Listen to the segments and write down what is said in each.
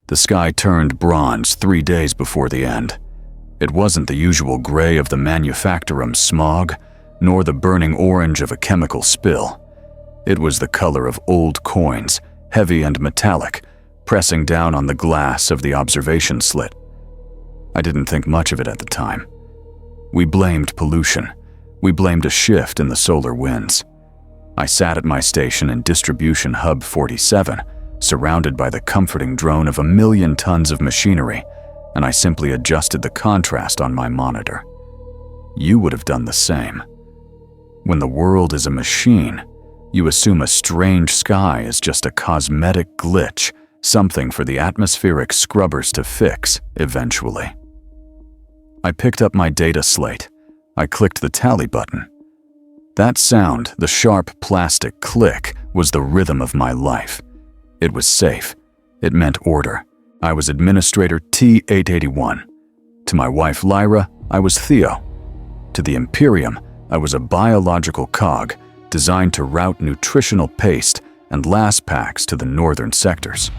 The sky turned bronze 3 days before the end. It wasn't the usual gray of the manufactorum smog, nor the burning orange of a chemical spill. It was the color of old coins, heavy and metallic, pressing down on the glass of the observation slit. I didn't think much of it at the time. We blamed pollution. We blamed a shift in the solar winds. I sat at my station in Distribution Hub 47, surrounded by the comforting drone of 1,000,000 tons of machinery, and I simply adjusted the contrast on my monitor. You would have done the same. When the world is a machine, you assume a strange sky is just a cosmetic glitch, something for the atmospheric scrubbers to fix eventually. I picked up my data slate. I clicked the tally button. That sound, the sharp plastic click, was the rhythm of my life. It was safe. It meant order. I was Administrator T-881. To my wife Lyra, I was Theo. To the Imperium, I was a biological cog designed to route nutritional paste and last packs to the northern sectors.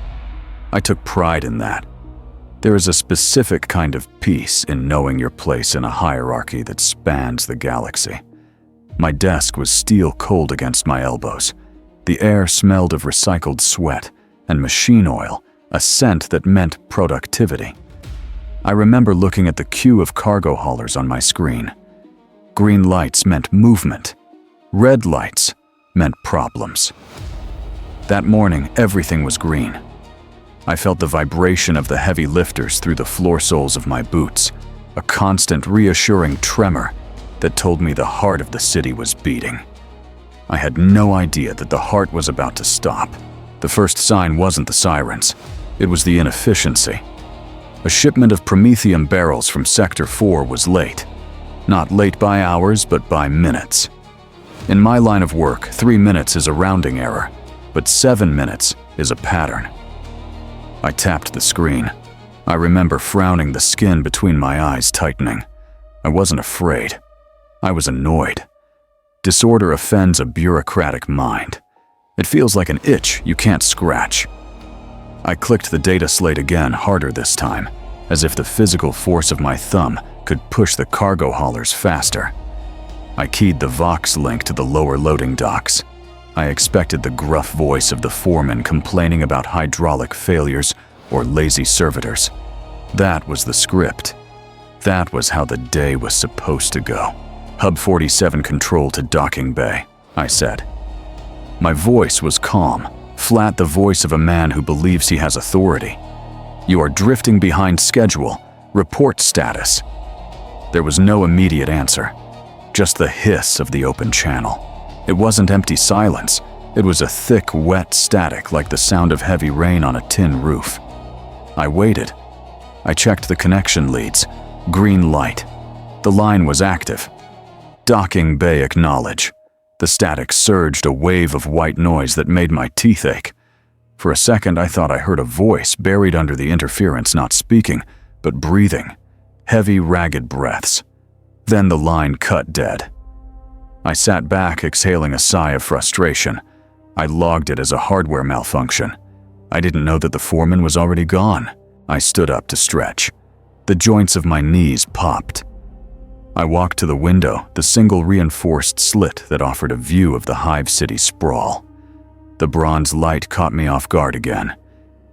I took pride in that. There is a specific kind of peace in knowing your place in a hierarchy that spans the galaxy. My desk was steel cold against my elbows. The air smelled of recycled sweat and machine oil, a scent that meant productivity. I remember looking at the queue of cargo haulers on my screen. Green lights meant movement. Red lights meant problems. That morning, everything was green. I felt the vibration of the heavy lifters through the floor soles of my boots, a constant reassuring tremor that told me the heart of the city was beating. I had no idea that the heart was about to stop. The first sign wasn't the sirens. It was the inefficiency. A shipment of Promethium barrels from Sector 4 was late. Not late by hours, but by minutes. In my line of work, 3 minutes is a rounding error, but 7 minutes is a pattern. I tapped the screen. I remember frowning, the skin between my eyes tightening. I wasn't afraid. I was annoyed. Disorder offends a bureaucratic mind. It feels like an itch you can't scratch. I clicked the data slate again, harder this time, as if the physical force of my thumb could push the cargo haulers faster. I keyed the Vox link to the lower loading docks. I expected the gruff voice of the foreman complaining about hydraulic failures or lazy servitors. That was the script. That was how the day was supposed to go. Hub 47 control to docking bay, I said. My voice was calm, flat, the voice of a man who believes he has authority. You are drifting behind schedule. Report status. There was no immediate answer, just the hiss of the open channel. It wasn't empty silence. It was a thick, wet static like the sound of heavy rain on a tin roof. I waited. I checked the connection leads. Green light. The line was active. Docking bay acknowledge. The static surged, a wave of white noise that made my teeth ache. For a second, I thought I heard a voice buried under the interference, not speaking, but breathing. Heavy, ragged breaths. Then the line cut dead. I sat back, exhaling a sigh of frustration. I logged it as a hardware malfunction. I didn't know that the foreman was already gone. I stood up to stretch. The joints of my knees popped. I walked to the window, the single reinforced slit that offered a view of the Hive City sprawl. The bronze light caught me off guard again.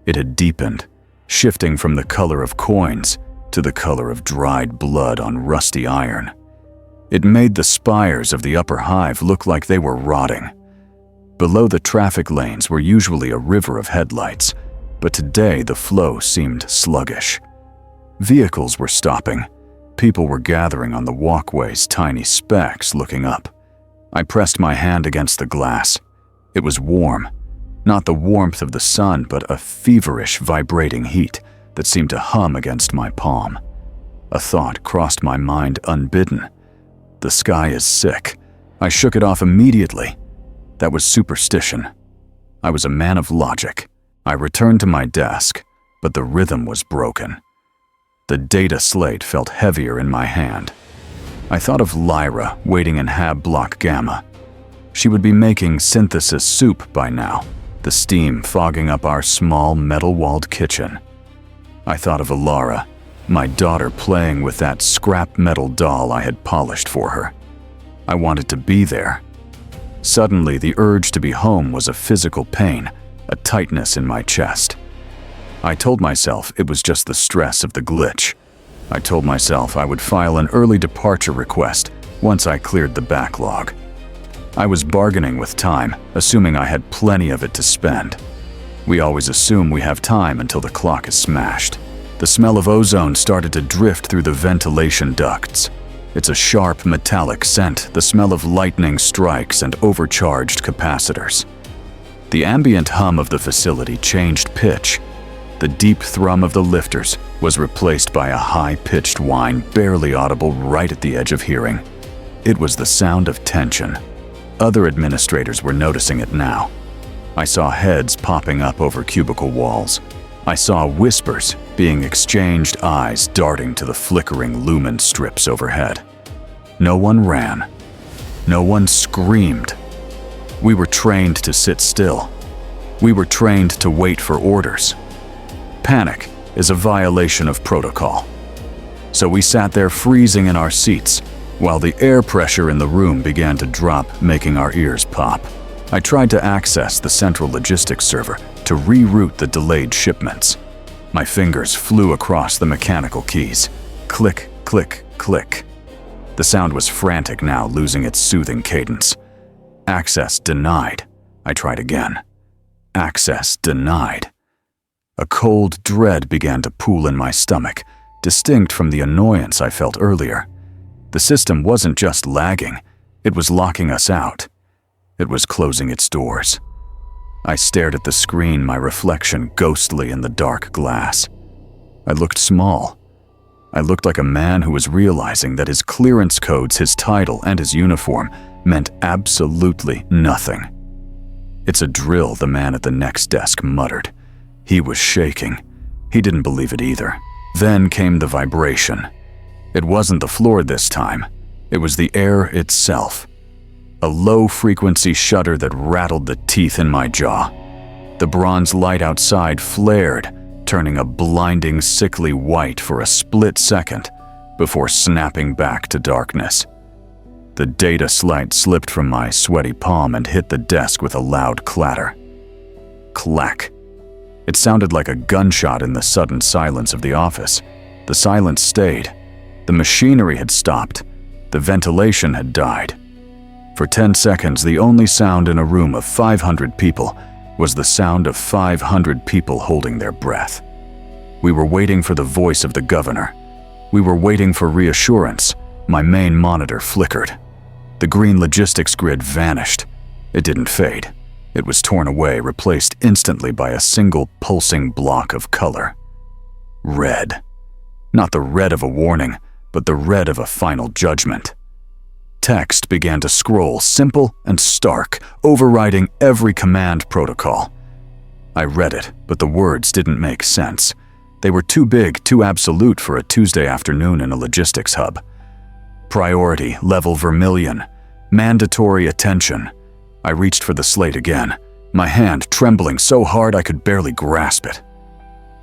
It had deepened, shifting from the color of coins to the color of dried blood on rusty iron. It made the spires of the upper hive look like they were rotting. Below the traffic lanes were usually a river of headlights, but today the flow seemed sluggish. Vehicles were stopping. People were gathering on the walkways, tiny specks looking up. I pressed my hand against the glass. It was warm. Not the warmth of the sun, but a feverish, vibrating heat that seemed to hum against my palm. A thought crossed my mind unbidden. The sky is sick. I shook it off immediately. That was superstition. I was a man of logic. I returned to my desk, but the rhythm was broken. The data slate felt heavier in my hand. I thought of Lyra waiting in Hab Block Gamma. She would be making synthesis soup by now, the steam fogging up our small metal-walled kitchen. I thought of Alara, my daughter, playing with that scrap metal doll I had polished for her. I wanted to be there. Suddenly, the urge to be home was a physical pain, a tightness in my chest. I told myself it was just the stress of the glitch. I told myself I would file an early departure request once I cleared the backlog. I was bargaining with time, assuming I had plenty of it to spend. We always assume we have time until the clock is smashed. The smell of ozone started to drift through the ventilation ducts. It's a sharp metallic scent, the smell of lightning strikes and overcharged capacitors. The ambient hum of the facility changed pitch. The deep thrum of the lifters was replaced by a high-pitched whine barely audible right at the edge of hearing. It was the sound of tension. Other administrators were noticing it now. I saw heads popping up over cubicle walls. I saw whispers being exchanged, eyes darting to the flickering lumen strips overhead. No one ran. No one screamed. We were trained to sit still. We were trained to wait for orders. Panic is a violation of protocol. So we sat there freezing in our seats, while the air pressure in the room began to drop, making our ears pop. I tried to access the central logistics server to reroute the delayed shipments. My fingers flew across the mechanical keys. Click, click, click. The sound was frantic now, losing its soothing cadence. Access denied. I tried again. Access denied. A cold dread began to pool in my stomach, distinct from the annoyance I felt earlier. The system wasn't just lagging, it was locking us out. It was closing its doors. I stared at the screen, my reflection ghostly in the dark glass. I looked small. I looked like a man who was realizing that his clearance codes, his title, and his uniform meant absolutely nothing. "It's a drill," the man at the next desk muttered. He was shaking. He didn't believe it either. Then came the vibration. It wasn't the floor this time. It was the air itself. A low-frequency shudder that rattled the teeth in my jaw. The bronze light outside flared, turning a blinding, sickly white for a split second before snapping back to darkness. The data slide slipped from my sweaty palm and hit the desk with a loud clatter. Clack. It sounded like a gunshot in the sudden silence of the office. The silence stayed. The machinery had stopped. The ventilation had died. For 10 seconds, the only sound in a room of 500 people was the sound of 500 people holding their breath. We were waiting for the voice of the governor. We were waiting for reassurance. My main monitor flickered. The green logistics grid vanished. It didn't fade. It was torn away, replaced instantly by a single pulsing block of color. Red. Not the red of a warning, but the red of a final judgment. Text began to scroll, simple and stark, overriding every command protocol. I read it, but the words didn't make sense. They were too big, too absolute for a Tuesday afternoon in a logistics hub. Priority, level vermilion. Mandatory attention. I reached for the slate again, my hand trembling so hard I could barely grasp it.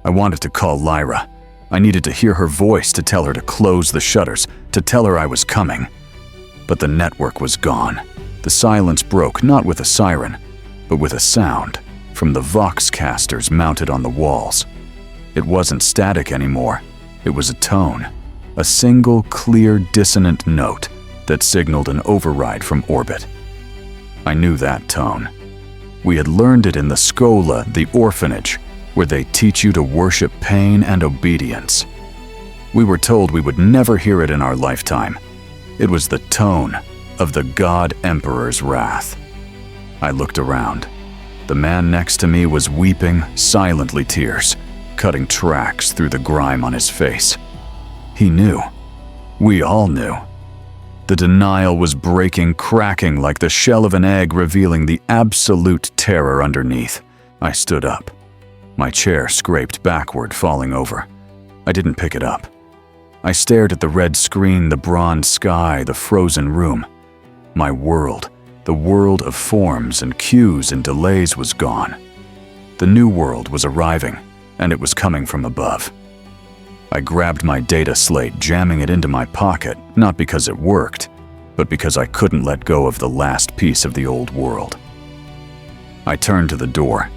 I wanted to call Lyra. I needed to hear her voice to tell her to close the shutters, to tell her I was coming. But the network was gone. The silence broke not with a siren, but with a sound from the voxcasters mounted on the walls. It wasn't static anymore. It was a tone, a single clear dissonant note that signaled an override from orbit. I knew that tone. We had learned it in the Scola, the orphanage, where they teach you to worship pain and obedience. We were told we would never hear it in our lifetime. It was the tone of the God Emperor's wrath. I looked around. The man next to me was weeping, silently tears, cutting tracks through the grime on his face. He knew. We all knew. The denial was breaking, cracking like the shell of an egg, revealing the absolute terror underneath. I stood up. My chair scraped backward, falling over. I didn't pick it up. I stared at the red screen, the bronze sky, the frozen room. My world, the world of forms and cues and delays, was gone. The new world was arriving, and it was coming from above. I grabbed my data slate, jamming it into my pocket, not because it worked, but because I couldn't let go of the last piece of the old world. I turned to the door.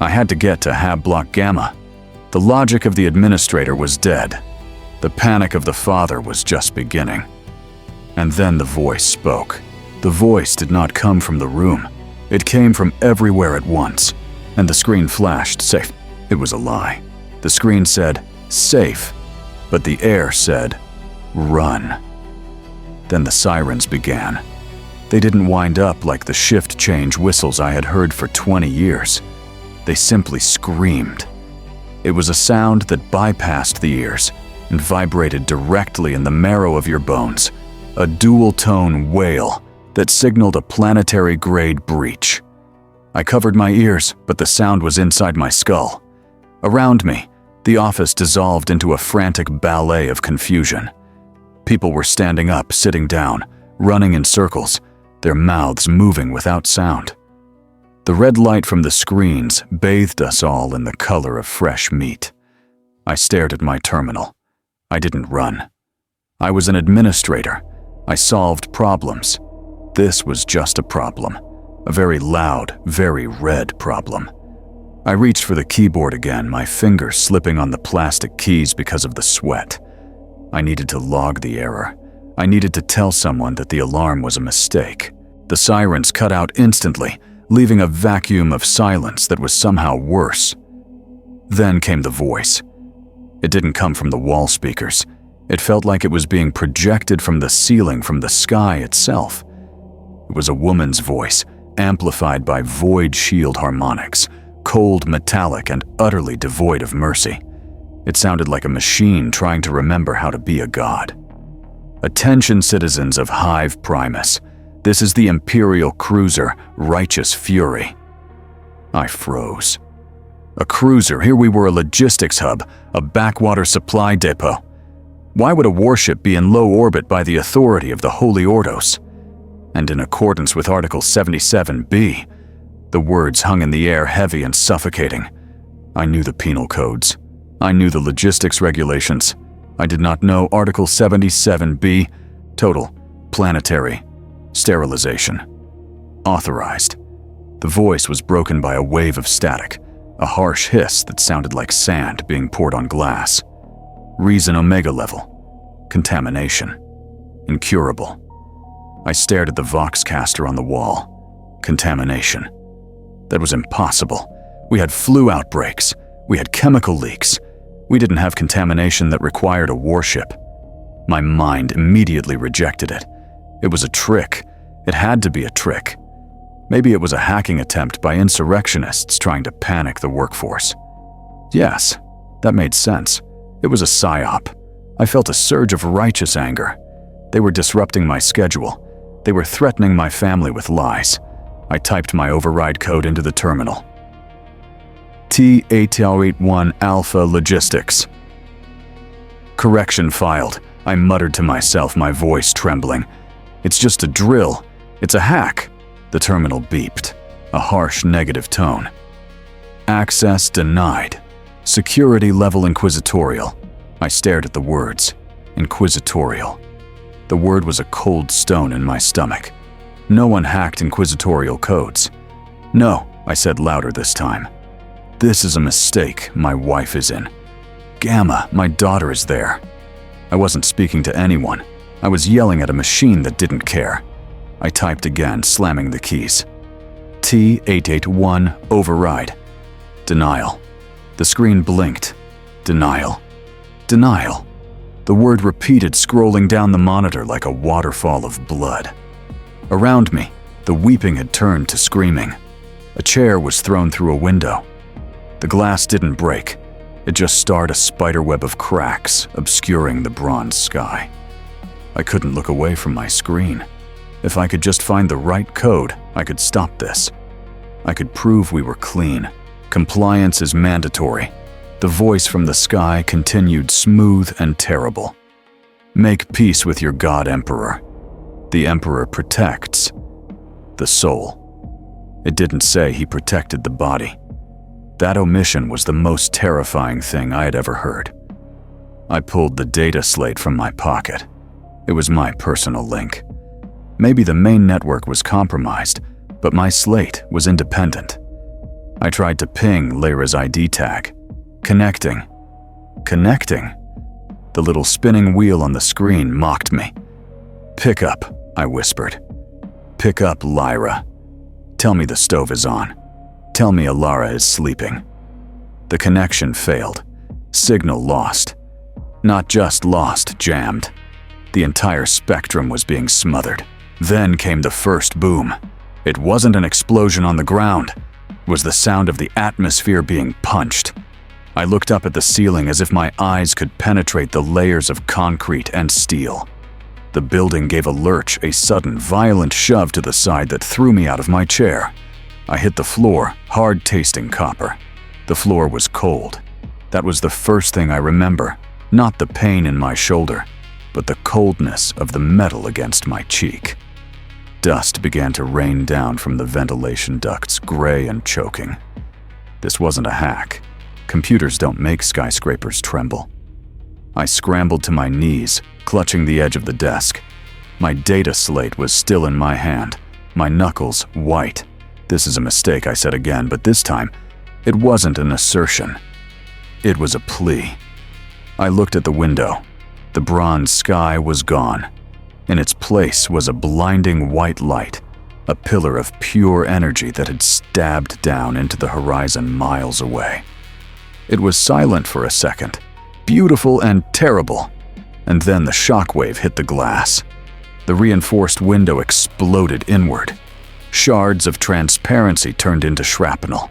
I had to get to Hab Block Gamma. The logic of the administrator was dead. The panic of the father was just beginning. And then the voice spoke. The voice did not come from the room. It came from everywhere at once. And the screen flashed, safe. It was a lie. The screen said, safe. But the air said, run. Then the sirens began. They didn't wind up like the shift change whistles I had heard for 20 years. They simply screamed. It was a sound that bypassed the ears and vibrated directly in the marrow of your bones, a dual-tone wail that signaled a planetary-grade breach. I covered my ears, but the sound was inside my skull. Around me, the office dissolved into a frantic ballet of confusion. People were standing up, sitting down, running in circles, their mouths moving without sound. The red light from the screens bathed us all in the color of fresh meat. I stared at my terminal. I didn't run. I was an administrator. I solved problems. This was just a problem. A very loud, very red problem. I reached for the keyboard again, my fingers slipping on the plastic keys because of the sweat. I needed to log the error. I needed to tell someone that the alarm was a mistake. The sirens cut out instantly, leaving a vacuum of silence that was somehow worse. Then came the voice. It didn't come from the wall speakers. It felt like it was being projected from the ceiling, from the sky itself. It was a woman's voice, amplified by void shield harmonics, cold, metallic, and utterly devoid of mercy. It sounded like a machine trying to remember how to be a god. Attention, citizens of Hive Primus. This is the Imperial cruiser, Righteous Fury. I froze. A cruiser, here we were, a logistics hub, a backwater supply depot. Why would a warship be in low orbit by the authority of the Holy Ordos? And in accordance with Article 77B, the words hung in the air heavy and suffocating. I knew the penal codes. I knew the logistics regulations. I did not know Article 77B, total, planetary, sterilization. Authorized. The voice was broken by a wave of static, a harsh hiss that sounded like sand being poured on glass. Reason Omega level. Contamination. Incurable. I stared at the Voxcaster on the wall. Contamination. That was impossible. We had flu outbreaks. We had chemical leaks. We didn't have contamination that required a warship. My mind immediately rejected it. It was a trick. It had to be a trick. Maybe it was a hacking attempt by insurrectionists trying to panic the workforce. Yes, that made sense. It was a psyop. I felt a surge of righteous anger. They were disrupting my schedule. They were threatening my family with lies. I typed my override code into the terminal. T8081 Alpha Logistics. Correction filed. I muttered to myself, my voice trembling. It's just a drill. It's a hack. The terminal beeped. A harsh negative tone. Access denied. Security level inquisitorial. I stared at the words. Inquisitorial. The word was a cold stone in my stomach. No one hacked inquisitorial codes. No, I said louder this time. This is a mistake my wife is in. Gamma, my daughter is there. I wasn't speaking to anyone. I was yelling at a machine that didn't care. I typed again, slamming the keys. T881 override. Denial. The screen blinked. Denial. Denial. The word repeated, scrolling down the monitor like a waterfall of blood. Around me, the weeping had turned to screaming. A chair was thrown through a window. The glass didn't break. It just starred a spiderweb of cracks, obscuring the bronze sky. I couldn't look away from my screen. If I could just find the right code, I could stop this. I could prove we were clean. Compliance is mandatory. The voice from the sky continued smooth and terrible. Make peace with your God Emperor. The Emperor protects the soul. It didn't say he protected the body. That omission was the most terrifying thing I had ever heard. I pulled the data slate from my pocket. It was my personal link. Maybe the main network was compromised, but my slate was independent. I tried to ping Lyra's ID tag. Connecting. Connecting? The little spinning wheel on the screen mocked me. "Pick up," I whispered. "Pick up, Lyra. Tell me the stove is on. Tell me Alara is sleeping." The connection failed. Signal lost. Not just lost, jammed. The entire spectrum was being smothered. Then came the first boom. It wasn't an explosion on the ground. It was the sound of the atmosphere being punched. I looked up at the ceiling as if my eyes could penetrate the layers of concrete and steel. The building gave a lurch, a sudden, violent shove to the side that threw me out of my chair. I hit the floor, hard-tasting copper. The floor was cold. That was the first thing I remember, not the pain in my shoulder, but the coldness of the metal against my cheek. Dust began to rain down from the ventilation ducts, gray and choking. This wasn't a hack. Computers don't make skyscrapers tremble. I scrambled to my knees, clutching the edge of the desk. My data slate was still in my hand, my knuckles white. "This is a mistake," I said again, but this time, it wasn't an assertion. It was a plea. I looked at the window. The bronze sky was gone. In its place was a blinding white light, a pillar of pure energy that had stabbed down into the horizon miles away. It was silent for a second, beautiful and terrible, and then the shockwave hit the glass. The reinforced window exploded inward. Shards of transparency turned into shrapnel.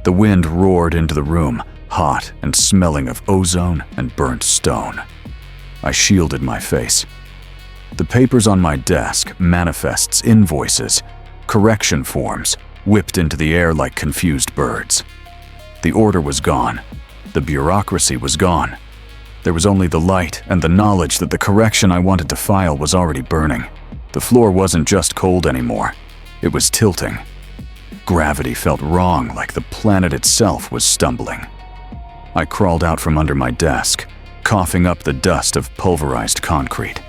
The wind roared into the room, hot and smelling of ozone and burnt stone. I shielded my face. The papers on my desk, manifests, invoices, correction forms, whipped into the air like confused birds. The order was gone. The bureaucracy was gone. There was only the light and the knowledge that the correction I wanted to file was already burning. The floor wasn't just cold anymore. It was tilting. Gravity felt wrong, like the planet itself was stumbling. I crawled out from under my desk, coughing up the dust of pulverized concrete.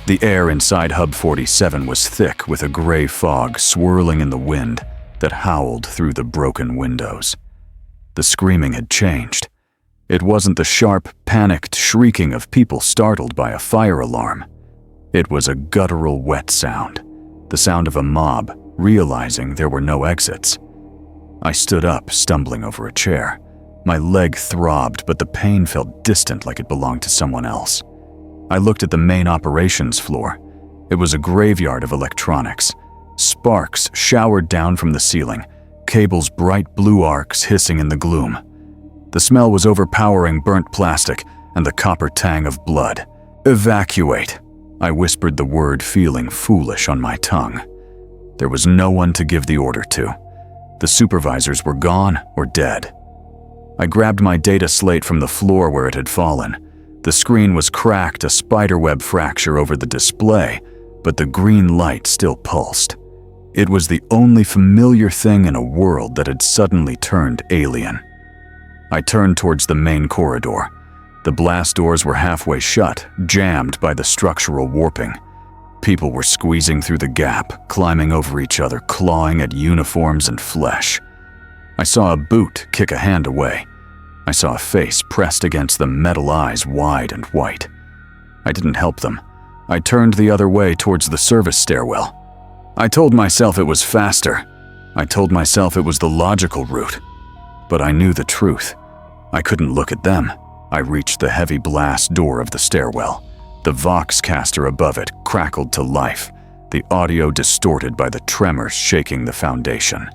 The air inside Hub 47 was thick with a gray fog swirling in the wind that howled through the broken windows. The screaming had changed. It wasn't the sharp, panicked shrieking of people startled by a fire alarm. It was a guttural, wet sound, the sound of a mob realizing there were no exits. I stood up, stumbling over a chair. My leg throbbed, but the pain felt distant, like it belonged to someone else. I looked at the main operations floor. It was a graveyard of electronics. Sparks showered down from the ceiling, cables bright blue arcs hissing in the gloom. The smell was overpowering burnt plastic and the copper tang of blood. "Evacuate," I whispered the word, feeling foolish on my tongue. There was no one to give the order to. The supervisors were gone or dead. I grabbed my data slate from the floor where it had fallen. The screen was cracked, a spiderweb fracture over the display, but the green light still pulsed. It was the only familiar thing in a world that had suddenly turned alien. I turned towards the main corridor. The blast doors were halfway shut, jammed by the structural warping. People were squeezing through the gap, climbing over each other, clawing at uniforms and flesh. I saw a boot kick a hand away. I saw a face pressed against the metal eyes, wide and white. I didn't help them. I turned the other way towards the service stairwell. I told myself it was faster. I told myself it was the logical route. But I knew the truth. I couldn't look at them. I reached the heavy blast door of the stairwell. The Voxcaster above it crackled to life, the audio distorted by the tremors shaking the foundation.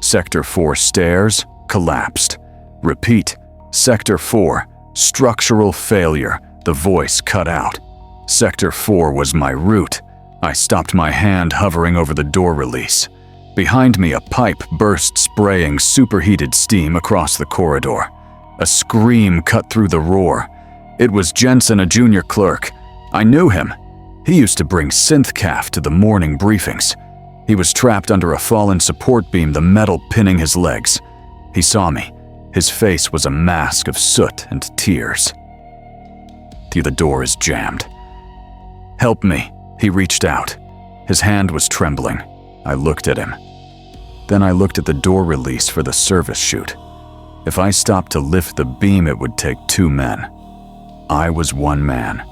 Sector 4 stairs collapsed. Repeat, Sector 4, structural failure. The voice cut out. Sector 4 was my route. I stopped my hand hovering over the door release. Behind me, a pipe burst, spraying superheated steam across the corridor. A scream cut through the roar. It was Jensen, a junior clerk. I knew him. He used to bring synthcaf to the morning briefings. He was trapped under a fallen support beam, the metal pinning his legs. He saw me. His face was a mask of soot and tears. The door is jammed. "Help me." He reached out. His hand was trembling. I looked at him. Then I looked at the door release for the service chute. If I stopped to lift the beam, it would take 2 men. I was 1 man.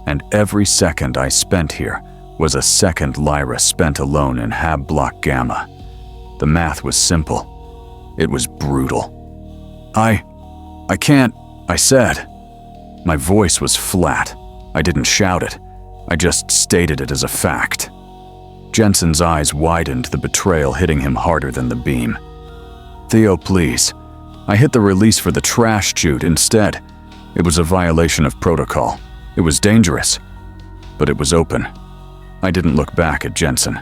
And every second I spent here was a second Lyra spent alone in Hab Block Gamma. The math was simple. It was brutal. I can't," I said. My voice was flat. I didn't shout it. I just stated it as a fact. Jensen's eyes widened, the betrayal hitting him harder than the beam. "Theo, please." I hit the release for the trash chute instead. It was a violation of protocol. It was dangerous. But it was open. I didn't look back at Jensen.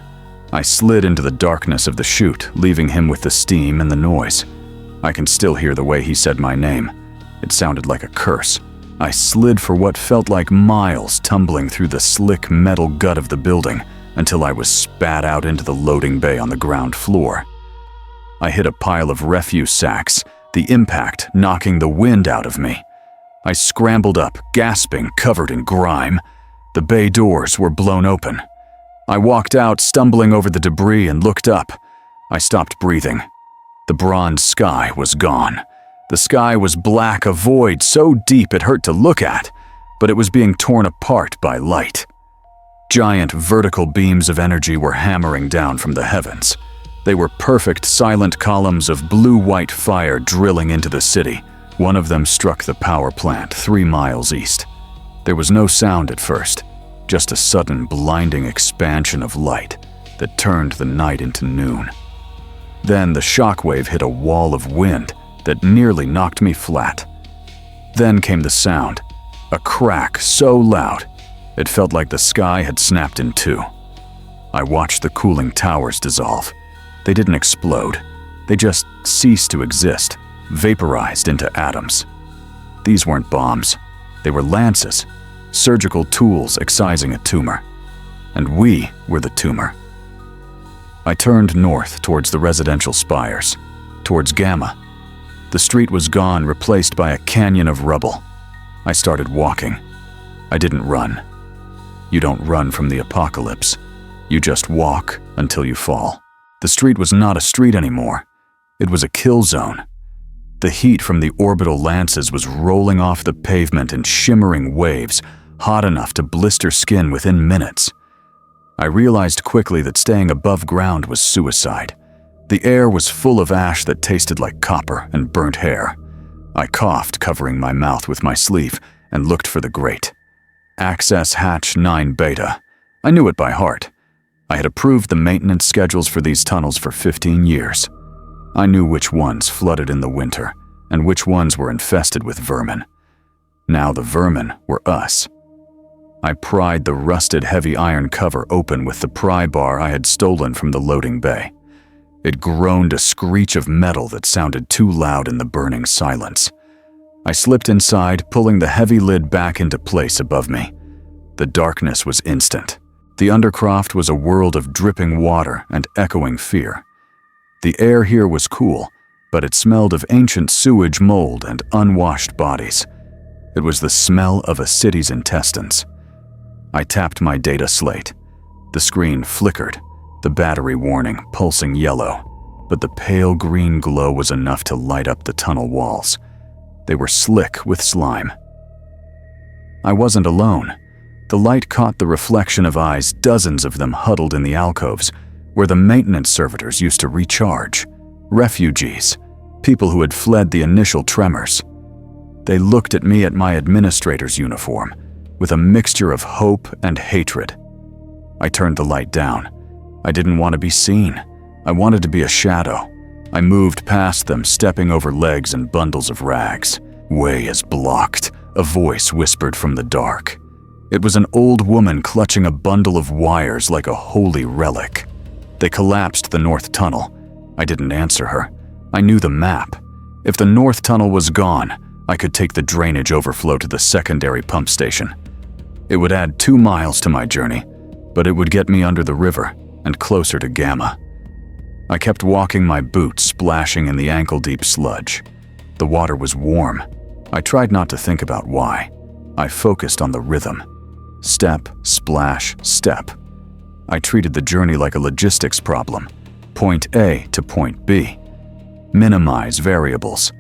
I slid into the darkness of the chute, leaving him with the steam and the noise. I can still hear the way he said my name. It sounded like a curse. I slid for what felt like miles, tumbling through the slick metal gut of the building until I was spat out into the loading bay on the ground floor. I hit a pile of refuse sacks, the impact knocking the wind out of me. I scrambled up, gasping, covered in grime. The bay doors were blown open. I walked out, stumbling over the debris, and looked up. I stopped breathing. The bronze sky was gone. The sky was black, a void so deep it hurt to look at, but it was being torn apart by light. Giant vertical beams of energy were hammering down from the heavens. They were perfect, silent columns of blue-white fire drilling into the city. One of them struck the power plant 3 miles east. There was no sound at first, just a sudden, blinding expansion of light that turned the night into noon. Then the shockwave hit a wall of wind that nearly knocked me flat. Then came the sound, a crack so loud it felt like the sky had snapped in 2. I watched the cooling towers dissolve. They didn't explode. They just ceased to exist, vaporized into atoms. These weren't bombs. They were lances, surgical tools excising a tumor. And we were the tumor. I turned north towards the residential spires, towards Gamma. The street was gone, replaced by a canyon of rubble. I started walking. I didn't run. You don't run from the apocalypse. You just walk until you fall. The street was not a street anymore. It was a kill zone. The heat from the orbital lances was rolling off the pavement in shimmering waves, hot enough to blister skin within minutes. I realized quickly that staying above ground was suicide. The air was full of ash that tasted like copper and burnt hair. I coughed, covering my mouth with my sleeve, and looked for the grate. Access Hatch 9 Beta. I knew it by heart. I had approved the maintenance schedules for these tunnels for 15 years. I knew which ones flooded in the winter, and which ones were infested with vermin. Now the vermin were us. I pried the rusted heavy iron cover open with the pry bar I had stolen from the loading bay. It groaned a screech of metal that sounded too loud in the burning silence. I slipped inside, pulling the heavy lid back into place above me. The darkness was instant. The undercroft was a world of dripping water and echoing fear. The air here was cool, but it smelled of ancient sewage, mold, and unwashed bodies. It was the smell of a city's intestines. I tapped my data slate. The screen flickered, the battery warning pulsing yellow, but the pale green glow was enough to light up the tunnel walls. They were slick with slime. I wasn't alone. The light caught the reflection of eyes, dozens of them huddled in the alcoves, where the maintenance servitors used to recharge. Refugees, people who had fled the initial tremors. They looked at me at my administrator's uniform, with a mixture of hope and hatred. I turned the light down. I didn't want to be seen. I wanted to be a shadow. I moved past them, stepping over legs and bundles of rags. "Way is blocked," a voice whispered from the dark. It was an old woman clutching a bundle of wires like a holy relic. They collapsed the north tunnel. I didn't answer her. I knew the map. If the north tunnel was gone, I could take the drainage overflow to the secondary pump station. It would add 2 miles to my journey, but it would get me under the river and closer to Gamma. I kept walking, my boots splashing in the ankle-deep sludge. The water was warm. I tried not to think about why. I focused on the rhythm. Step, splash, step. I treated the journey like a logistics problem. Point A to point B. Minimize variables.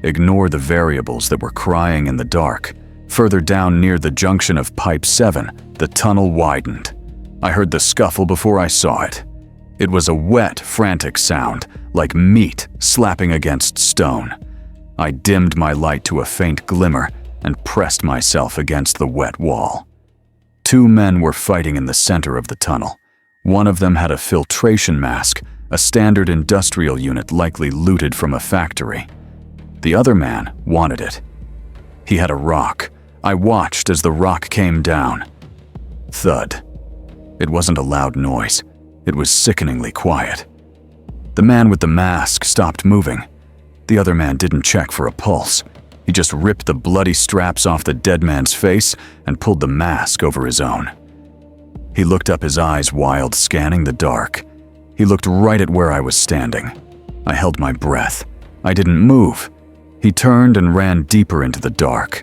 Ignore the variables that were crying in the dark. Further down near the junction of Pipe 7, the tunnel widened. I heard the scuffle before I saw it. It was a wet, frantic sound, like meat slapping against stone. I dimmed my light to a faint glimmer and pressed myself against the wet wall. 2 men were fighting in the center of the tunnel. One of them had a filtration mask, a standard industrial unit likely looted from a factory. The other man wanted it. He had a rock. I watched as the rock came down. Thud. It wasn't a loud noise. It was sickeningly quiet. The man with the mask stopped moving. The other man didn't check for a pulse. He just ripped the bloody straps off the dead man's face and pulled the mask over his own. He looked up, his eyes wild, scanning the dark. He looked right at where I was standing. I held my breath. I didn't move. He turned and ran deeper into the dark.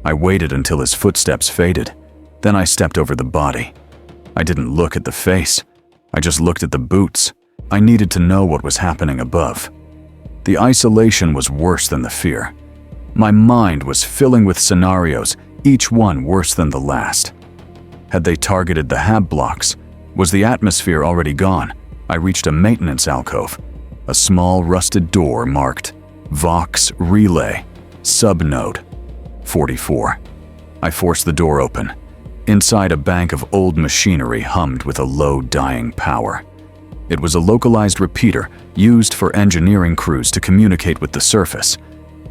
I waited until his footsteps faded. Then I stepped over the body. I didn't look at the face. I just looked at the boots. I needed to know what was happening above. The isolation was worse than the fear. My mind was filling with scenarios, each one worse than the last. Had they targeted the hab blocks? Was the atmosphere already gone? I reached a maintenance alcove. A small rusted door marked Vox Relay, Subnode 44. I forced the door open. Inside, a bank of old machinery hummed with a low dying power. It was a localized repeater used for engineering crews to communicate with the surface.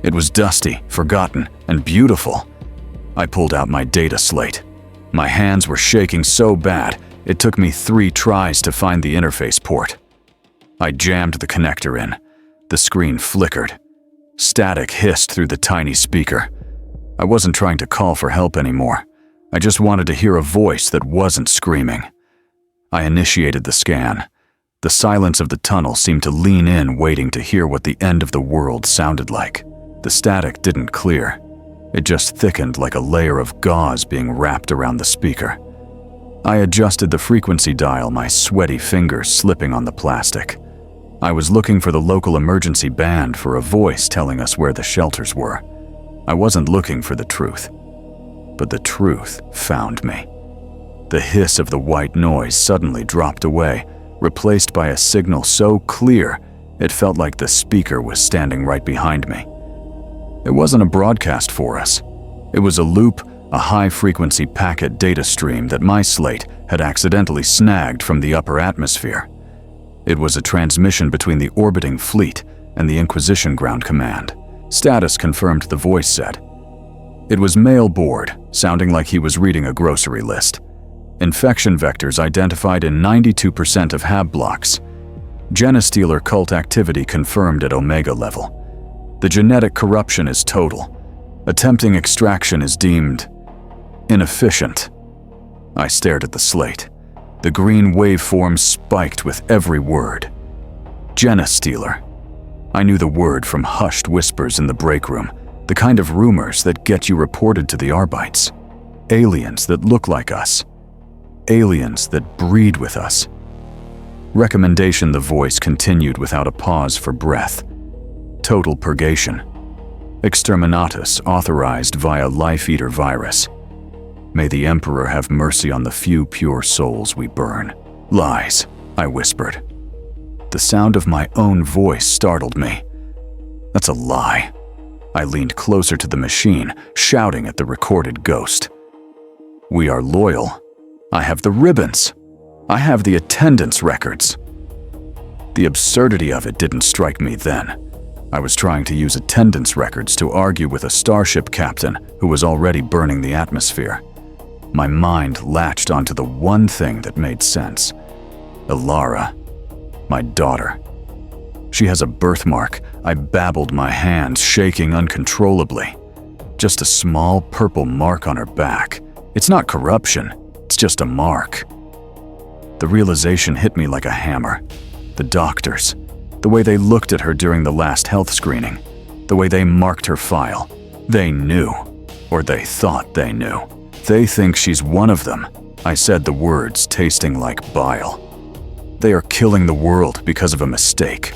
It was dusty, forgotten, and beautiful. I pulled out my data slate. My hands were shaking so bad, it took me 3 tries to find the interface port. I jammed the connector in. The screen flickered. Static hissed through the tiny speaker. I wasn't trying to call for help anymore. I just wanted to hear a voice that wasn't screaming. I initiated the scan. The silence of the tunnel seemed to lean in, waiting to hear what the end of the world sounded like. The static didn't clear. It just thickened like a layer of gauze being wrapped around the speaker. I adjusted the frequency dial, my sweaty fingers slipping on the plastic. I was looking for the local emergency band, for a voice telling us where the shelters were. I wasn't looking for the truth. But the truth found me. The hiss of the white noise suddenly dropped away, replaced by a signal so clear it felt like the speaker was standing right behind me. It wasn't a broadcast for us. It was a loop, a high-frequency packet data stream that my slate had accidentally snagged from the upper atmosphere. It was a transmission between the orbiting fleet and the Inquisition ground command. Status confirmed, the voice said. It was mail-board, sounding like he was reading a grocery list. Infection vectors identified in 92% of hab blocks. Genestealer cult activity confirmed at Omega level. The genetic corruption is total. Attempting extraction is deemed inefficient. I stared at the slate. The green waveform spiked with every word. Genestealer. I knew the word from hushed whispers in the break room, the kind of rumors that get you reported to the Arbites. Aliens that look like us. Aliens that breed with us. Recommendation, the voice continued without a pause for breath. Total purgation. Exterminatus authorized via Life Eater virus. May the Emperor have mercy on the few pure souls we burn. Lies, I whispered. The sound of my own voice startled me. That's a lie. I leaned closer to the machine, shouting at the recorded ghost. We are loyal. I have the ribbons. I have the attendance records. The absurdity of it didn't strike me then. I was trying to use attendance records to argue with a starship captain who was already burning the atmosphere. My mind latched onto the one thing that made sense. Ilara, my daughter. She has a birthmark. I babbled, my hands shaking uncontrollably. Just a small purple mark on her back. It's not corruption, it's just a mark. The realization hit me like a hammer. The doctors, the way they looked at her during the last health screening, the way they marked her file. They knew, Or they thought they knew. They think she's one of them. I said the words, tasting like bile. They are killing the world because of a mistake.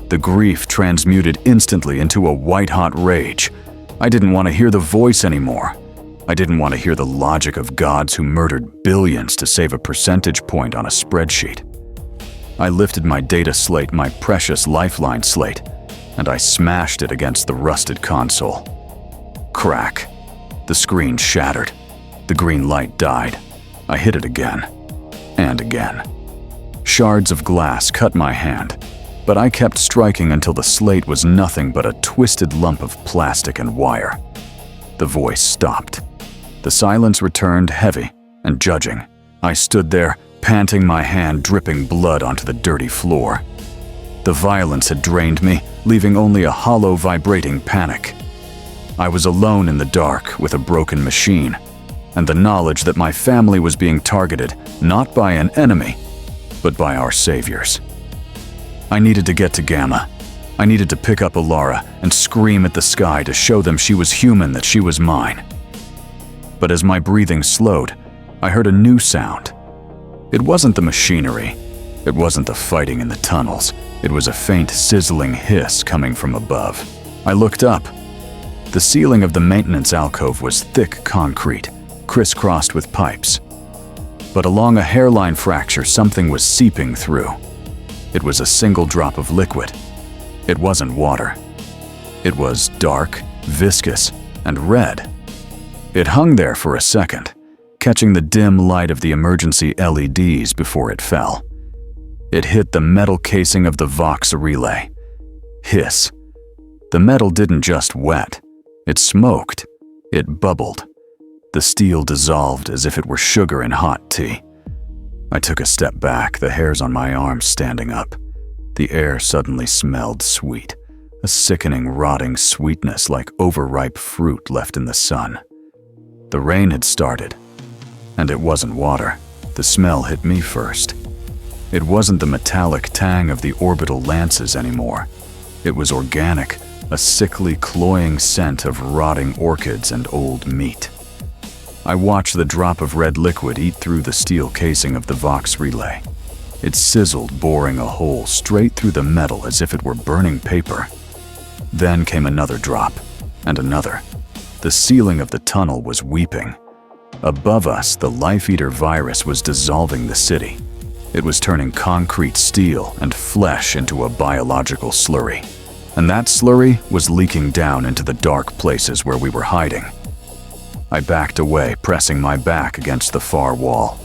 The grief transmuted instantly into a white-hot rage. I didn't want to hear the voice anymore. I didn't want to hear the logic of gods who murdered billions to save a percentage point on a spreadsheet. I lifted my data slate, my precious lifeline slate, and I smashed it against the rusted console. Crack. The screen shattered. The green light died. I hit it again. And again. Shards of glass cut my hand, but I kept striking until the slate was nothing but a twisted lump of plastic and wire. The voice stopped. The silence returned heavy and judging. I stood there, panting, my hand dripping blood onto the dirty floor. The violence had drained me, leaving only a hollow, vibrating panic. I was alone in the dark with a broken machine, and the knowledge that my family was being targeted not by an enemy, but by our saviors. I needed to get to Gamma. I needed to pick up Alara and scream at the sky to show them she was human, that she was mine. But as my breathing slowed, I heard a new sound. It wasn't the machinery. It wasn't the fighting in the tunnels. It was a faint, sizzling hiss coming from above. I looked up. The ceiling of the maintenance alcove was thick concrete, crisscrossed with pipes. But along a hairline fracture, something was seeping through. It was a single drop of liquid. It wasn't water. It was dark, viscous, and red. It hung there for a second, catching the dim light of the emergency LEDs before it fell. It hit the metal casing of the Vox relay. Hiss. The metal didn't just wet. It smoked. It bubbled. The steel dissolved as if it were sugar in hot tea. I took a step back, the hairs on my arms standing up. The air suddenly smelled sweet, a sickening, rotting sweetness like overripe fruit left in the sun. The rain had started, and it wasn't water. The smell hit me first. It wasn't the metallic tang of the orbital lances anymore. It was organic, a sickly, cloying scent of rotting orchids and old meat. I watched the drop of red liquid eat through the steel casing of the Vox relay. It sizzled, boring a hole straight through the metal as if it were burning paper. Then came another drop, and another. The ceiling of the tunnel was weeping. Above us, the Life-Eater virus was dissolving the city. It was turning concrete, steel, and flesh into a biological slurry. And that slurry was leaking down into the dark places where we were hiding. I backed away, pressing my back against the far wall.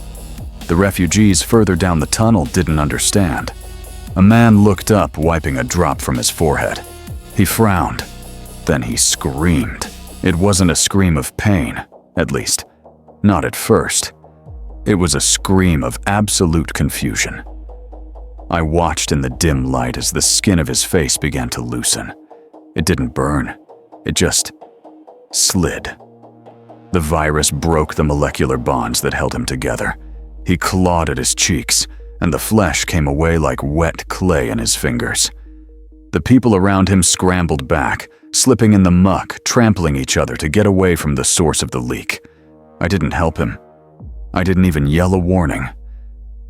The refugees further down the tunnel didn't understand. A man looked up, wiping a drop from his forehead. He frowned. Then he screamed. It wasn't a scream of pain, at least, not at first. It was a scream of absolute confusion. I watched in the dim light as the skin of his face began to loosen. It didn't burn. It just slid. The virus broke the molecular bonds that held him together. He clawed at his cheeks, and the flesh came away like wet clay in his fingers. The people around him scrambled back, slipping in the muck, trampling each other to get away from the source of the leak. I didn't help him. I didn't even yell a warning.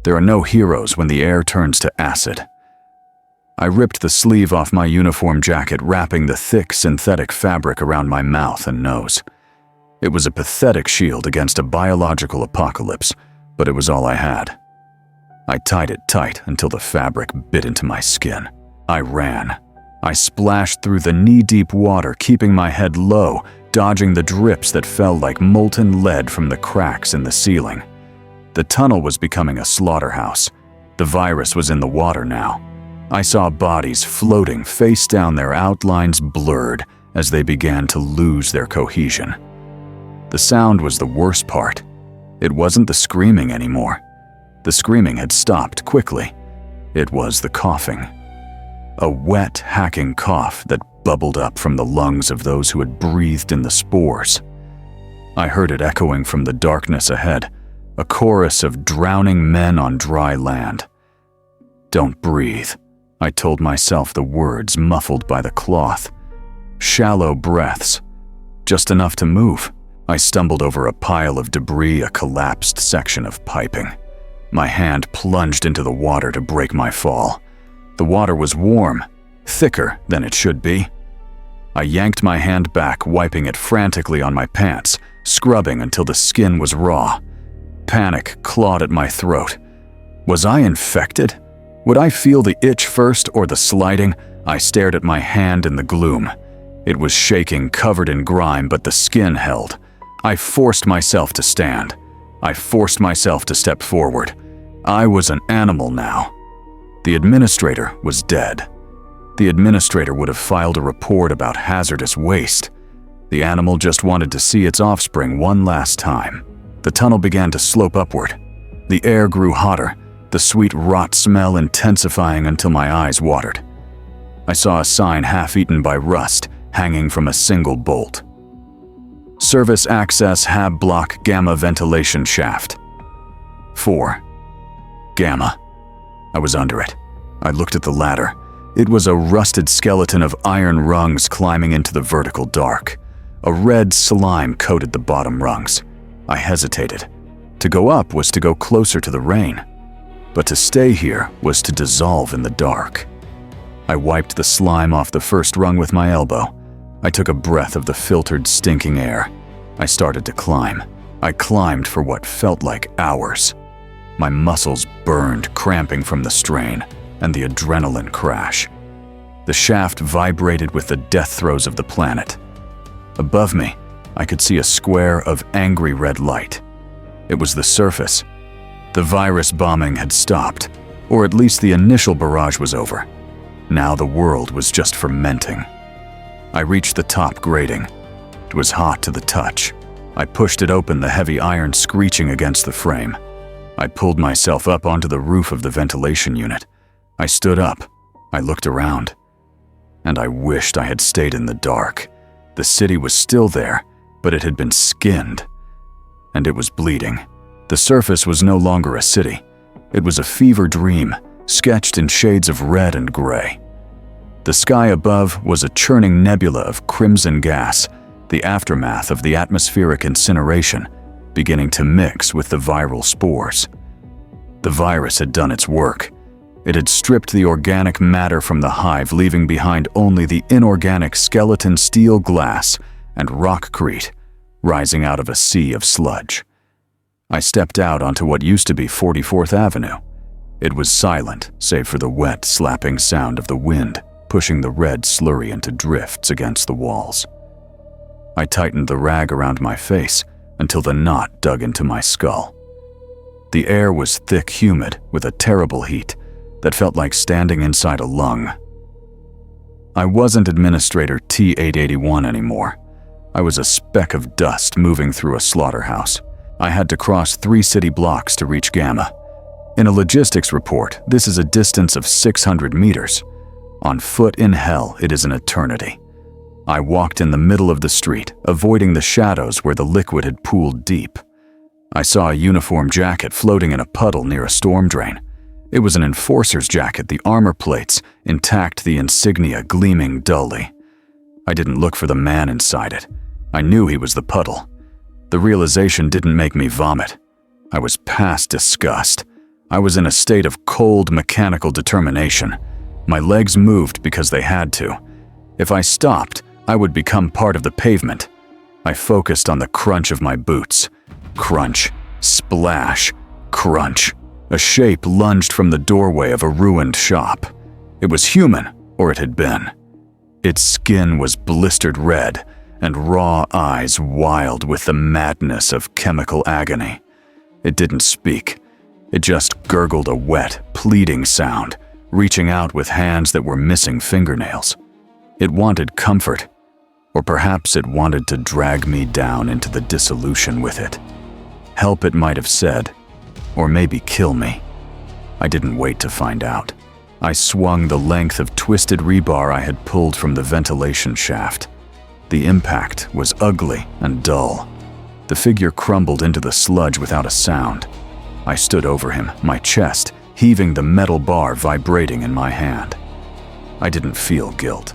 There are no heroes when the air turns to acid. I ripped the sleeve off my uniform jacket, wrapping the thick synthetic fabric around my mouth and nose. It was a pathetic shield against a biological apocalypse, but it was all I had. I tied it tight until the fabric bit into my skin. I ran. I splashed through the knee-deep water, keeping my head low, dodging the drips that fell like molten lead from the cracks in the ceiling. The tunnel was becoming a slaughterhouse. The virus was in the water now. I saw bodies floating face down, their outlines blurred as they began to lose their cohesion. The sound was the worst part. It wasn't the screaming anymore. The screaming had stopped quickly. It was the coughing. A wet, hacking cough that bubbled up from the lungs of those who had breathed in the spores. I heard it echoing from the darkness ahead, a chorus of drowning men on dry land. Don't breathe. I told myself, the words muffled by the cloth. Shallow breaths. just enough to move. I stumbled over a pile of debris, a collapsed section of piping. My hand plunged into the water to break my fall. The water was warm, thicker than it should be. I yanked my hand back, wiping it frantically on my pants, scrubbing until the skin was raw. Panic clawed at my throat. Was I infected? Would I feel the itch first or the sliding? I stared at my hand in the gloom. It was shaking, covered in grime, but the skin held. I forced myself to stand. I forced myself to step forward. I was an animal now. The administrator was dead. The administrator would have filed a report about hazardous waste. The animal just wanted to see its offspring one last time. The tunnel began to slope upward. The air grew hotter, the sweet rot smell intensifying until my eyes watered. I saw a sign half-eaten by rust hanging from a single bolt. Service access Hab block gamma ventilation shaft. 4. Gamma. I was under it. I looked at the ladder. It was a rusted skeleton of iron rungs climbing into the vertical dark. A red slime coated the bottom rungs. I hesitated. To go up was to go closer to the rain, but to stay here was to dissolve in the dark. I wiped the slime off the first rung with my elbow. I took a breath of the filtered, stinking air. I started to climb. I climbed for what felt like hours. My muscles burned, cramping from the strain and the adrenaline crash. The shaft vibrated with the death throes of the planet. Above me, I could see a square of angry red light. It was the surface. The virus bombing had stopped, or at least the initial barrage was over. Now the world was just fermenting. I reached the top grating. It was hot to the touch. I pushed it open, the heavy iron screeching against the frame. I pulled myself up onto the roof of the ventilation unit. I stood up. I looked around. And I wished I had stayed in the dark. The city was still there, but it had been skinned. And it was bleeding. The surface was no longer a city. It was a fever dream, sketched in shades of red and gray. The sky above was a churning nebula of crimson gas, the aftermath of the atmospheric incineration, beginning to mix with the viral spores. The virus had done its work. It had stripped the organic matter from the hive, leaving behind only the inorganic skeleton steel glass and rockcrete, rising out of a sea of sludge. I stepped out onto what used to be 44th Avenue. It was silent, save for the wet, slapping sound of the wind pushing the red slurry into drifts against the walls. I tightened the rag around my face until the knot dug into my skull. The air was thick, humid, with a terrible heat that felt like standing inside a lung. I wasn't Administrator T-881 anymore. I was a speck of dust moving through a slaughterhouse. I had to cross 3 city blocks to reach Gamma. In a logistics report, this is a distance of 600 meters. On foot in hell, it is an eternity. I walked in the middle of the street, avoiding the shadows where the liquid had pooled deep. I saw a uniform jacket floating in a puddle near a storm drain. It was an enforcer's jacket, the armor plates intact, the insignia gleaming dully. I didn't look for the man inside it. I knew he was the puddle. The realization didn't make me vomit. I was past disgust. I was in a state of cold, mechanical determination. My legs moved because they had to. If I stopped, I would become part of the pavement. I focused on the crunch of my boots. Crunch, splash, crunch. A shape lunged from the doorway of a ruined shop. It was human, or it had been. Its skin was blistered red, and raw eyes wild with the madness of chemical agony. It didn't speak. It just gurgled a wet, pleading sound, reaching out with hands that were missing fingernails. It wanted comfort, or perhaps it wanted to drag me down into the dissolution with it. Help, it might have said, or maybe kill me. I didn't wait to find out. I swung the length of twisted rebar I had pulled from the ventilation shaft. The impact was ugly and dull. The figure crumbled into the sludge without a sound. I stood over him, my chest heaving, the metal bar vibrating in my hand. I didn't feel guilt.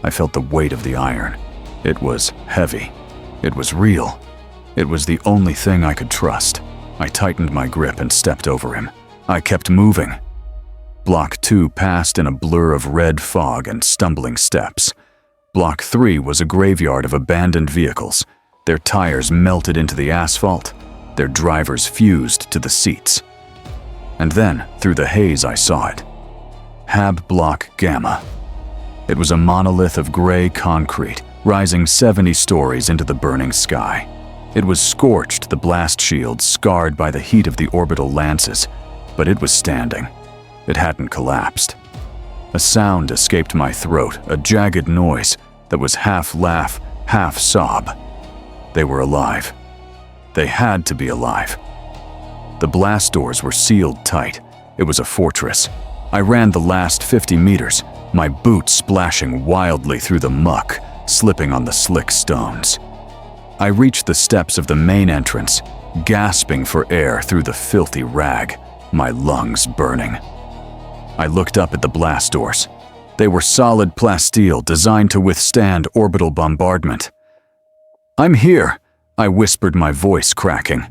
I felt the weight of the iron. It was heavy, It was real. It was the only thing I could trust. I tightened my grip and stepped over him. I kept moving. Block 2 passed in a blur of red fog and stumbling steps. Block 3 was a graveyard of abandoned vehicles. Their tires melted into the asphalt. Their drivers fused to the seats. And then, through the haze, I saw it. Hab Block Gamma. It was a monolith of gray concrete, rising 70 stories into the burning sky. It was scorched, the blast shields scarred by the heat of the orbital lances, but it was standing. It hadn't collapsed. A sound escaped my throat, a jagged noise that was half laugh, half sob. They were alive. They had to be alive. The blast doors were sealed tight. It was a fortress. I ran the last 50 meters, my boots splashing wildly through the muck, slipping on the slick stones. I reached the steps of the main entrance, gasping for air through the filthy rag, my lungs burning. I looked up at the blast doors. They were solid plasteel designed to withstand orbital bombardment. "I'm here," I whispered, my voice cracking.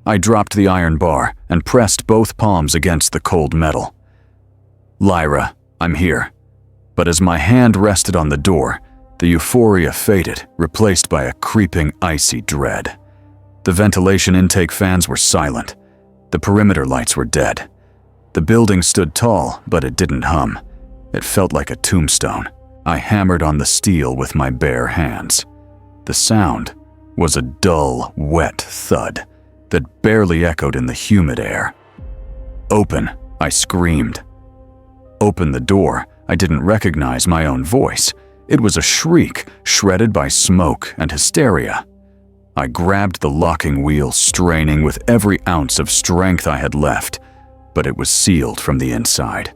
I dropped the iron bar and pressed both palms against the cold metal. "Lyra, I'm here." But as my hand rested on the door, the euphoria faded, replaced by a creeping, icy dread. The ventilation intake fans were silent. The perimeter lights were dead. The building stood tall, but it didn't hum. It felt like a tombstone. I hammered on the steel with my bare hands. The sound was a dull, wet thud that barely echoed in the humid air. "Open," I screamed. Open the door. I didn't recognize my own voice. It was a shriek, shredded by smoke and hysteria. I grabbed the locking wheel, straining with every ounce of strength I had left, but it was sealed from the inside.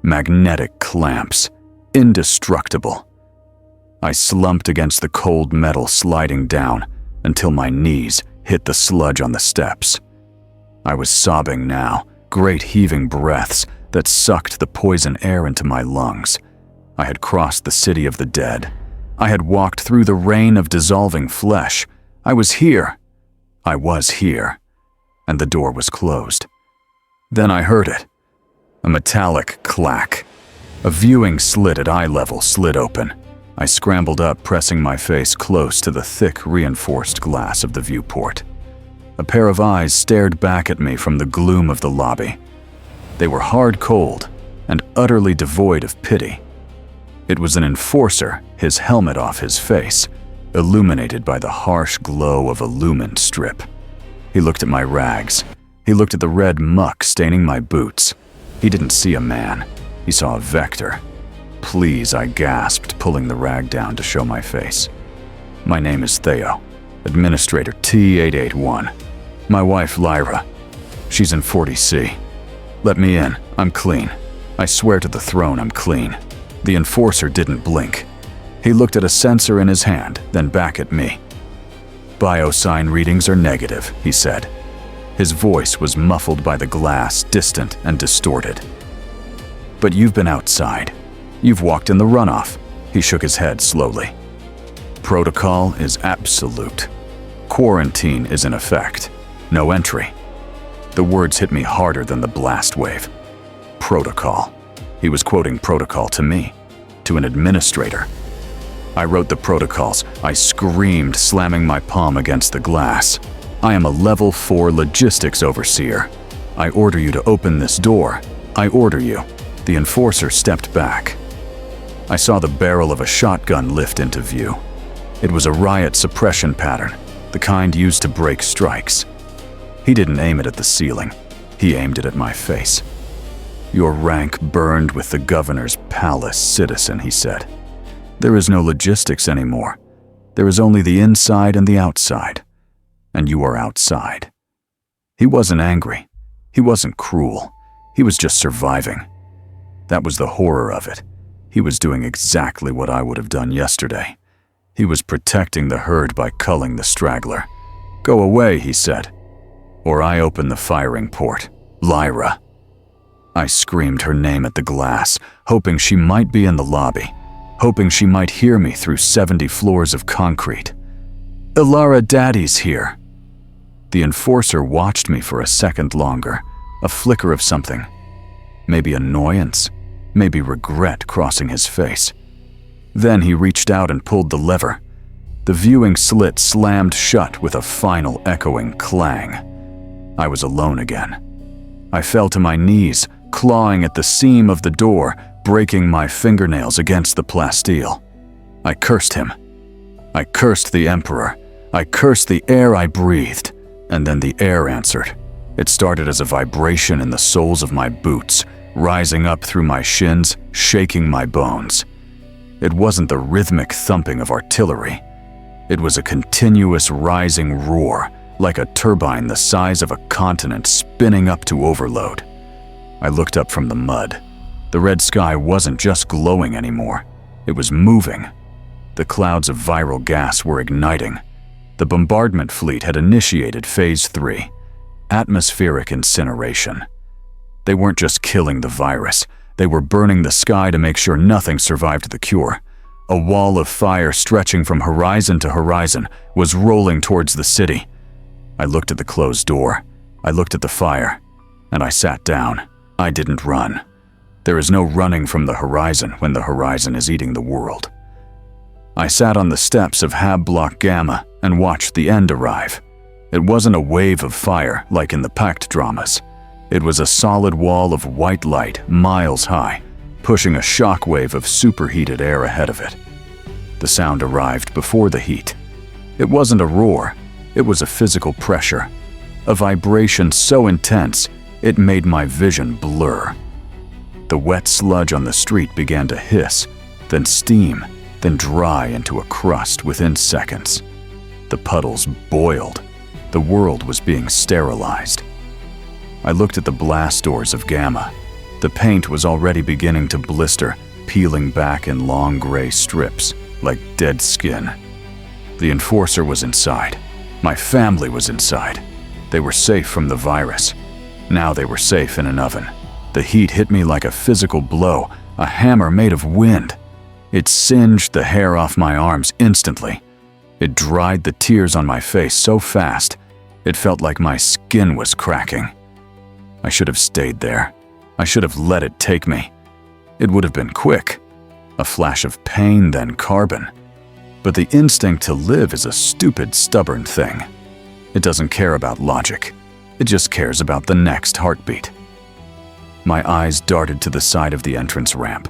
Magnetic clamps, indestructible. I slumped against the cold metal, sliding down until my knees hit the sludge on the steps. I was sobbing now, great heaving breaths that sucked the poison air into my lungs. I had crossed the city of the dead. I had walked through the rain of dissolving flesh. I was here. I was here. And the door was closed. Then I heard it. A metallic clack. A viewing slit at eye level slid open. I scrambled up, pressing my face close to the thick, reinforced glass of the viewport. A pair of eyes stared back at me from the gloom of the lobby. They were hard cold and utterly devoid of pity. It was an enforcer, his helmet off his face, illuminated by the harsh glow of a lumen strip. He looked at my rags. He looked at the red muck staining my boots. He didn't see a man. He saw a vector. "Please," I gasped, pulling the rag down to show my face. "My name is Theo, Administrator T881. My wife, Lyra. She's in 40C. Let me in. I'm clean. I swear to the throne I'm clean." The enforcer didn't blink. He looked at a sensor in his hand, then back at me. "Biosign readings are negative," he said. His voice was muffled by the glass, distant and distorted. "But you've been outside. You've walked in the runoff." He shook his head slowly. "Protocol is absolute. Quarantine is in effect. No entry." The words hit me harder than the blast wave. Protocol. He was quoting protocol to me, to an administrator. I wrote the protocols. I screamed, slamming my palm against the glass. "I am a level 4 logistics overseer. I order you to open this door. I order you." The enforcer stepped back. I saw the barrel of a shotgun lift into view. It was a riot suppression pattern, the kind used to break strikes. He didn't aim it at the ceiling. He aimed it at my face. "Your rank burned with the governor's palace, citizen," he said. "There is no logistics anymore. There is only the inside and the outside. And you are outside." He wasn't angry. He wasn't cruel. He was just surviving. That was the horror of it. He was doing exactly what I would have done yesterday. He was protecting the herd by culling the straggler. "Go away," he said, "or I open the firing port. Lyra." I screamed her name at the glass, hoping she might be in the lobby, hoping she might hear me through 70 floors of concrete. Ilara Daddy's here." The enforcer watched me for a second longer, a flicker of something. Maybe annoyance, maybe regret crossing his face. Then he reached out and pulled the lever. The viewing slit slammed shut with a final echoing clang. I was alone again. I fell to my knees, clawing at the seam of the door, breaking my fingernails against the plasteel. I cursed him. I cursed the Emperor. I cursed the air I breathed. And then the air answered. It started as a vibration in the soles of my boots, rising up through my shins, shaking my bones. It wasn't the rhythmic thumping of artillery. It was a continuous rising roar, like a turbine the size of a continent spinning up to overload. I looked up from the mud. The red sky wasn't just glowing anymore. It was moving. The clouds of viral gas were igniting. The bombardment fleet had initiated Phase 3, atmospheric incineration. They weren't just killing the virus. They were burning the sky to make sure nothing survived the cure. A wall of fire stretching from horizon to horizon was rolling towards the city. I looked at the closed door. I looked at the fire. And I sat down. I didn't run. There is no running from the horizon when the horizon is eating the world. I sat on the steps of Hab Block Gamma and watched the end arrive. It wasn't a wave of fire like in the Pact dramas. It was a solid wall of white light, miles high, pushing a shockwave of superheated air ahead of it. The sound arrived before the heat. It wasn't a roar. It was a physical pressure, a vibration so intense it made my vision blur. The wet sludge on the street began to hiss, then steam, then dry into a crust within seconds. The puddles boiled. The world was being sterilized. I looked at the blast doors of Gamma. The paint was already beginning to blister, peeling back in long gray strips, like dead skin. The enforcer was inside. My family was inside. They were safe from the virus. Now they were safe in an oven. The heat hit me like a physical blow, a hammer made of wind. It singed the hair off my arms instantly. It dried the tears on my face so fast, it felt like my skin was cracking. I should have stayed there. I should have let it take me. It would have been quick. A flash of pain, then carbon. But the instinct to live is a stupid, stubborn thing. It doesn't care about logic. It just cares about the next heartbeat. My eyes darted to the side of the entrance ramp.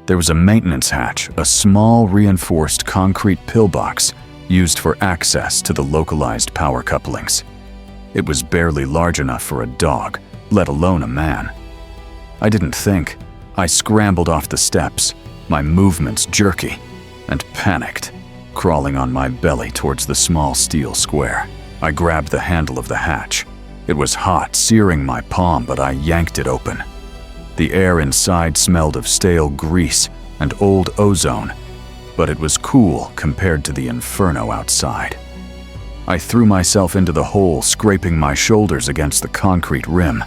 There was a maintenance hatch, a small reinforced concrete pillbox used for access to the localized power couplings. It was barely large enough for a dog, let alone a man. I didn't think. I scrambled off the steps, my movements jerky, and panicked, crawling on my belly towards the small steel square. I grabbed the handle of the hatch. It was hot, searing my palm, but I yanked it open. The air inside smelled of stale grease and old ozone, but it was cool compared to the inferno outside. I threw myself into the hole, scraping my shoulders against the concrete rim.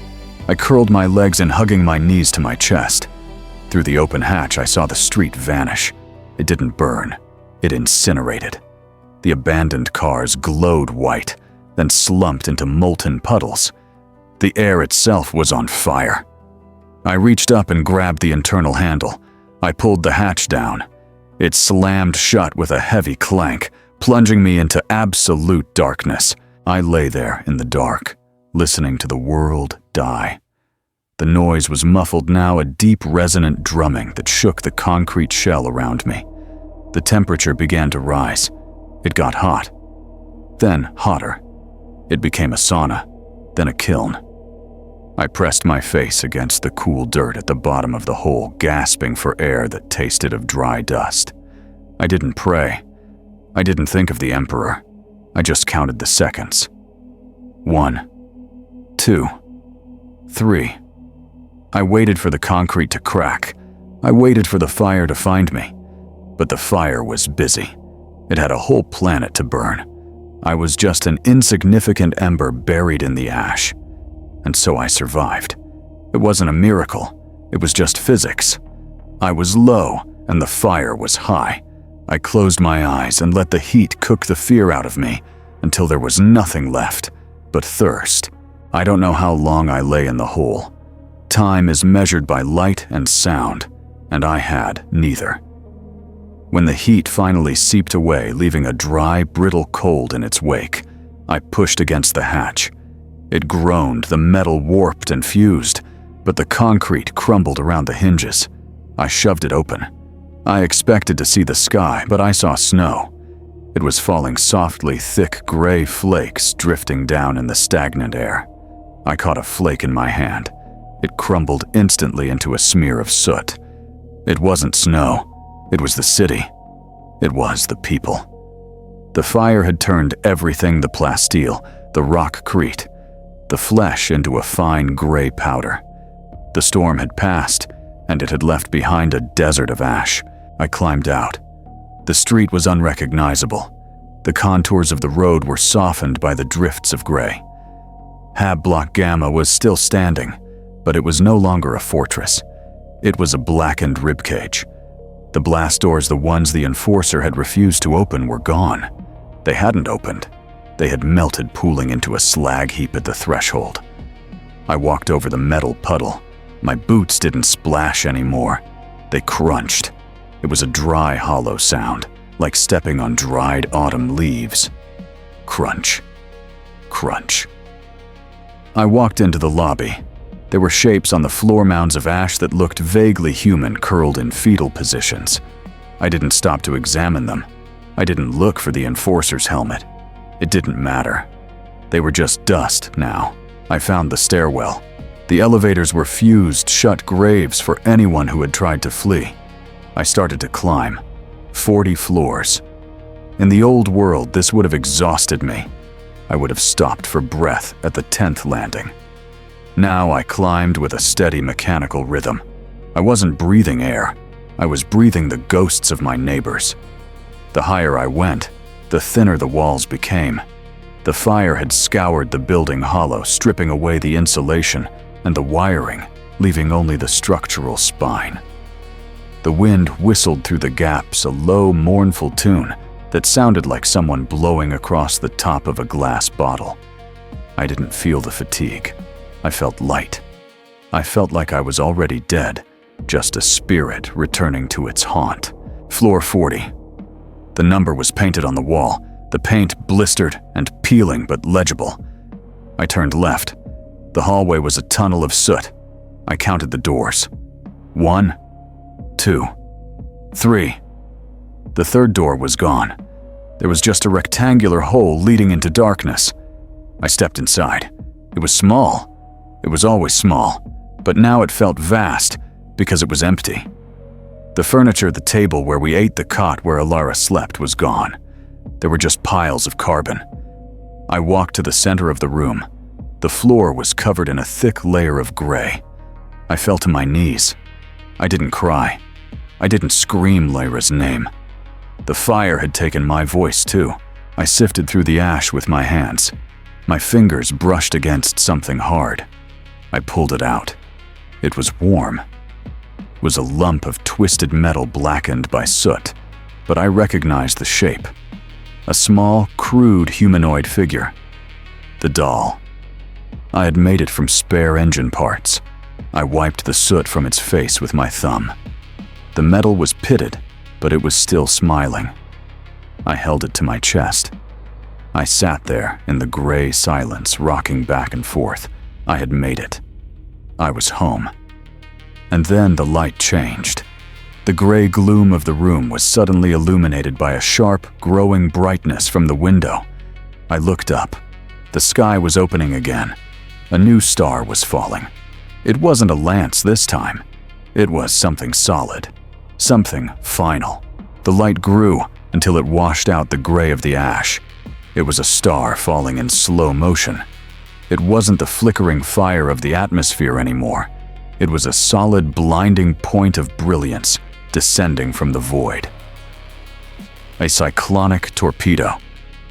I curled my legs in, hugging my knees to my chest. Through the open hatch, I saw the street vanish. It didn't burn. It incinerated. The abandoned cars glowed white, then slumped into molten puddles. The air itself was on fire. I reached up and grabbed the internal handle. I pulled the hatch down. It slammed shut with a heavy clank, plunging me into absolute darkness. I lay there in the dark, listening to the world die. The noise was muffled now, a deep resonant drumming that shook the concrete shell around me. The temperature began to rise. It got hot, then hotter. It became a sauna, then a kiln. I pressed my face against the cool dirt at the bottom of the hole, gasping for air that tasted of dry dust. I didn't pray. I didn't think of the Emperor. I just counted the seconds. 1, 2, 3. I waited for the concrete to crack. I waited for the fire to find me. But the fire was busy. It had a whole planet to burn. I was just an insignificant ember buried in the ash. And so I survived. It wasn't a miracle. It was just physics. I was low, and the fire was high. I closed my eyes and let the heat cook the fear out of me until there was nothing left but thirst. I don't know how long I lay in the hole. Time is measured by light and sound, and I had neither. When the heat finally seeped away, leaving a dry, brittle cold in its wake, I pushed against the hatch. It groaned, the metal warped and fused, but the concrete crumbled around the hinges. I shoved it open. I expected to see the sky, but I saw snow. It was falling softly, thick gray flakes drifting down in the stagnant air. I caught a flake in my hand. It crumbled instantly into a smear of soot. It wasn't snow. It was the city. It was the people. The fire had turned everything, the plasteel, the rockcrete, the flesh into a fine gray powder. The storm had passed, and it had left behind a desert of ash. I climbed out. The street was unrecognizable. The contours of the road were softened by the drifts of gray. Hab Block Gamma was still standing, but it was no longer a fortress. It was a blackened ribcage. The blast doors, the ones the Enforcer had refused to open, were gone. They hadn't opened. They had melted, pooling into a slag heap at the threshold. I walked over the metal puddle. My boots didn't splash anymore. They crunched. It was a dry, hollow sound, like stepping on dried autumn leaves. Crunch. Crunch. I walked into the lobby. There were shapes on the floor, mounds of ash that looked vaguely human, curled in fetal positions. I didn't stop to examine them. I didn't look for the Enforcer's helmet. It didn't matter. They were just dust now. I found the stairwell. The elevators were fused shut graves for anyone who had tried to flee. I started to climb. 40 floors. In the old world, this would have exhausted me. I would have stopped for breath at the 10th landing. Now I climbed with a steady mechanical rhythm. I wasn't breathing air. I was breathing the ghosts of my neighbors. The higher I went, the thinner the walls became. The fire had scoured the building hollow, stripping away the insulation and the wiring, leaving only the structural spine. The wind whistled through the gaps, a low, mournful tune that sounded like someone blowing across the top of a glass bottle. I didn't feel the fatigue. I felt light. I felt like I was already dead, just a spirit returning to its haunt. Floor 40. The number was painted on the wall, the paint blistered and peeling but legible. I turned left. The hallway was a tunnel of soot. I counted the doors. 1, 2, 3. The third door was gone. There was just a rectangular hole leading into darkness. I stepped inside. It was small. It was always small, but now it felt vast because it was empty. The furniture, the table where we ate, the cot where Alara slept was gone. There were just piles of carbon. I walked to the center of the room. The floor was covered in a thick layer of gray. I fell to my knees. I didn't cry. I didn't scream Lyra's name. The fire had taken my voice too. I sifted through the ash with my hands. My fingers brushed against something hard. I pulled it out. It was warm. It was a lump of twisted metal blackened by soot, but I recognized the shape. A small, crude humanoid figure. The doll. I had made it from spare engine parts. I wiped the soot from its face with my thumb. The metal was pitted, but it was still smiling. I held it to my chest. I sat there in the gray silence, rocking back and forth. I had made it. I was home. And then the light changed. The gray gloom of the room was suddenly illuminated by a sharp, growing brightness from the window. I looked up. The sky was opening again. A new star was falling. It wasn't a lance this time. It was something solid. Something final. The light grew until it washed out the gray of the ash. It was a star falling in slow motion. It wasn't the flickering fire of the atmosphere anymore. It was a solid, blinding point of brilliance descending from the void. A cyclonic torpedo.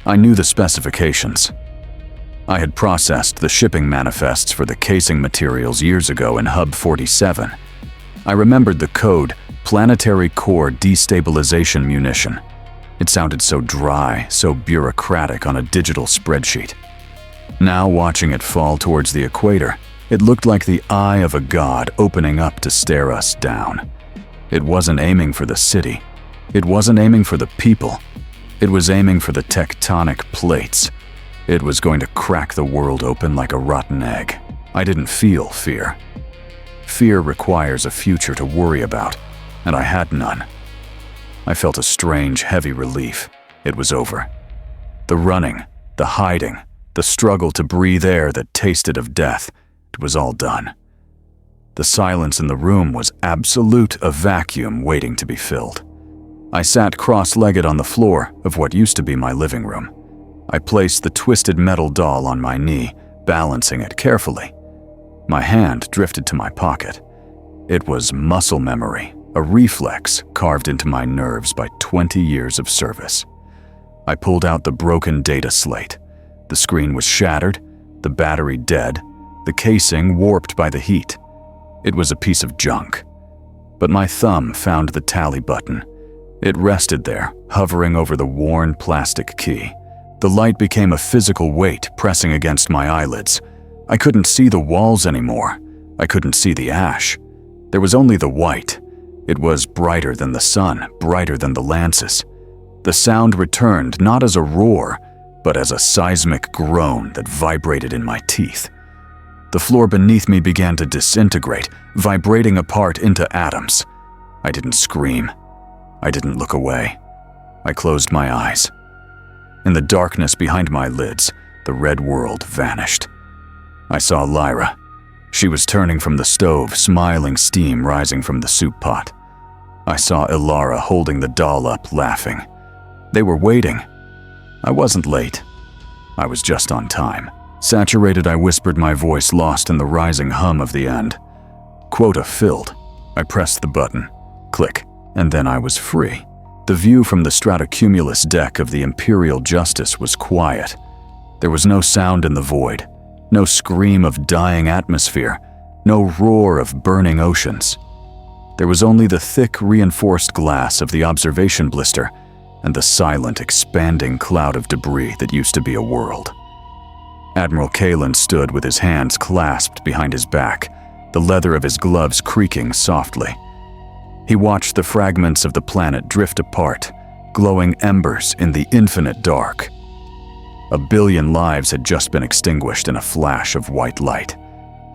I knew the specifications. I had processed the shipping manifests for the casing materials years ago in Hub 47. I remembered the code Planetary core destabilization munition. It sounded so dry, so bureaucratic on a digital spreadsheet. Now, watching it fall towards the equator, it looked like the eye of a god opening up to stare us down. It wasn't aiming for the city. It wasn't aiming for the people. It was aiming for the tectonic plates. It was going to crack the world open like a rotten egg. I didn't feel fear. Fear requires a future to worry about, and I had none. I felt a strange, heavy relief. It was over. The running, the hiding, the struggle to breathe air that tasted of death, it was all done. The silence in the room was absolute, a vacuum waiting to be filled. I sat cross-legged on the floor of what used to be my living room. I placed the twisted metal doll on my knee, balancing it carefully. My hand drifted to my pocket. It was muscle memory, a reflex carved into my nerves by 20 years of service. I pulled out the broken data slate. The screen was shattered, the battery dead, the casing warped by the heat. It was a piece of junk. But my thumb found the tally button. It rested there, hovering over the worn plastic key. The light became a physical weight pressing against my eyelids. I couldn't see the walls anymore. I couldn't see the ash. There was only the white. It was brighter than the sun, brighter than the lances. The sound returned not as a roar, but as a seismic groan that vibrated in my teeth. The floor beneath me began to disintegrate, vibrating apart into atoms. I didn't scream. I didn't look away. I closed my eyes. In the darkness behind my lids, the red world vanished. I saw Lyra. She was turning from the stove, smiling steam rising from the soup pot. I saw Ilara holding the doll up, laughing. They were waiting. I wasn't late. I was just on time. Saturated, I whispered, my voice lost in the rising hum of the end. Quota filled. I pressed the button. Click. And then I was free. The view from the stratocumulus deck of the Imperial Justice was quiet. There was no sound in the void, no scream of dying atmosphere, no roar of burning oceans. There was only the thick, reinforced glass of the observation blister and the silent, expanding cloud of debris that used to be a world. Admiral Kalen stood with his hands clasped behind his back, the leather of his gloves creaking softly. He watched the fragments of the planet drift apart, glowing embers in the infinite dark. 1 billion lives had just been extinguished in a flash of white light.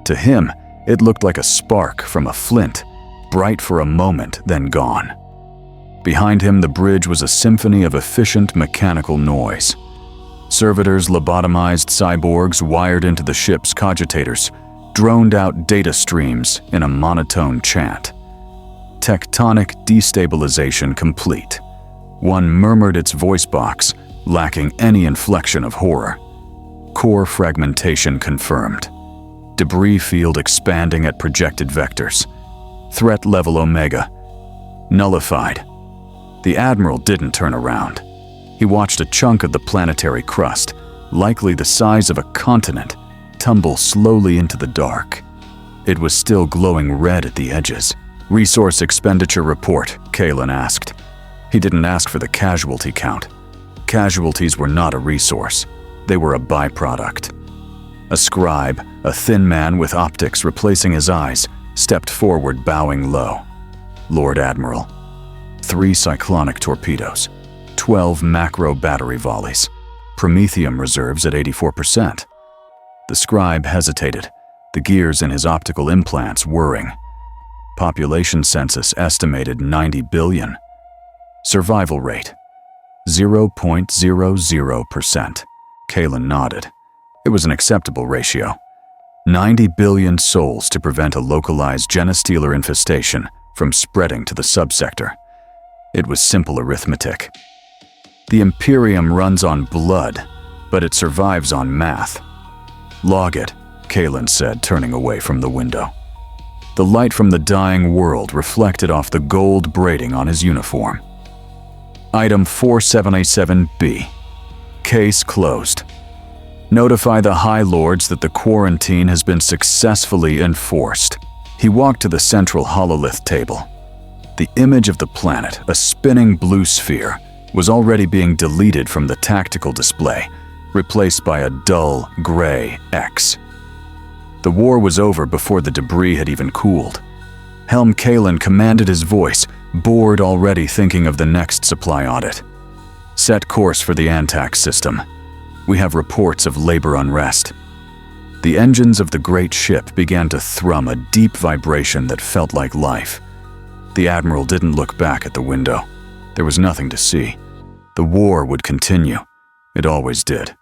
To him, it looked like a spark from a flint, bright for a moment, then gone. Behind him, the bridge was a symphony of efficient mechanical noise. Servitors, lobotomized cyborgs wired into the ship's cogitators, droned out data streams in a monotone chant. Tectonic destabilization complete. One murmured its voice box, lacking any inflection of horror. Core fragmentation confirmed. Debris field expanding at projected vectors. Threat level Omega. Nullified. The Admiral didn't turn around. He watched a chunk of the planetary crust, likely the size of a continent, tumble slowly into the dark. It was still glowing red at the edges. Resource expenditure report, Kalen asked. He didn't ask for the casualty count. Casualties were not a resource. They were a byproduct. A scribe, a thin man with optics replacing his eyes, stepped forward, bowing low. Lord Admiral. 3 cyclonic torpedoes. 12 macro battery volleys. Promethium reserves at 84%. The scribe hesitated, the gears in his optical implants whirring. Population census estimated 90 billion. Survival rate, 0.00%. Kalen nodded. It was an acceptable ratio. 90 billion souls to prevent a localized genestealer infestation from spreading to the subsector. It was simple arithmetic. The Imperium runs on blood, but it survives on math. Log it, Kalen said, turning away from the window. The light from the dying world reflected off the gold braiding on his uniform. Item 4787B. Case closed. Notify the High Lords that the quarantine has been successfully enforced. He walked to the central hololith table. The image of the planet, a spinning blue sphere, was already being deleted from the tactical display, replaced by a dull, gray X. The war was over before the debris had even cooled. Helm Kalen commanded his voice, bored already thinking of the next supply audit. Set course for the Antax system. We have reports of labor unrest. The engines of the great ship began to thrum a deep vibration that felt like life. The Admiral didn't look back at the window. There was nothing to see. The war would continue. It always did.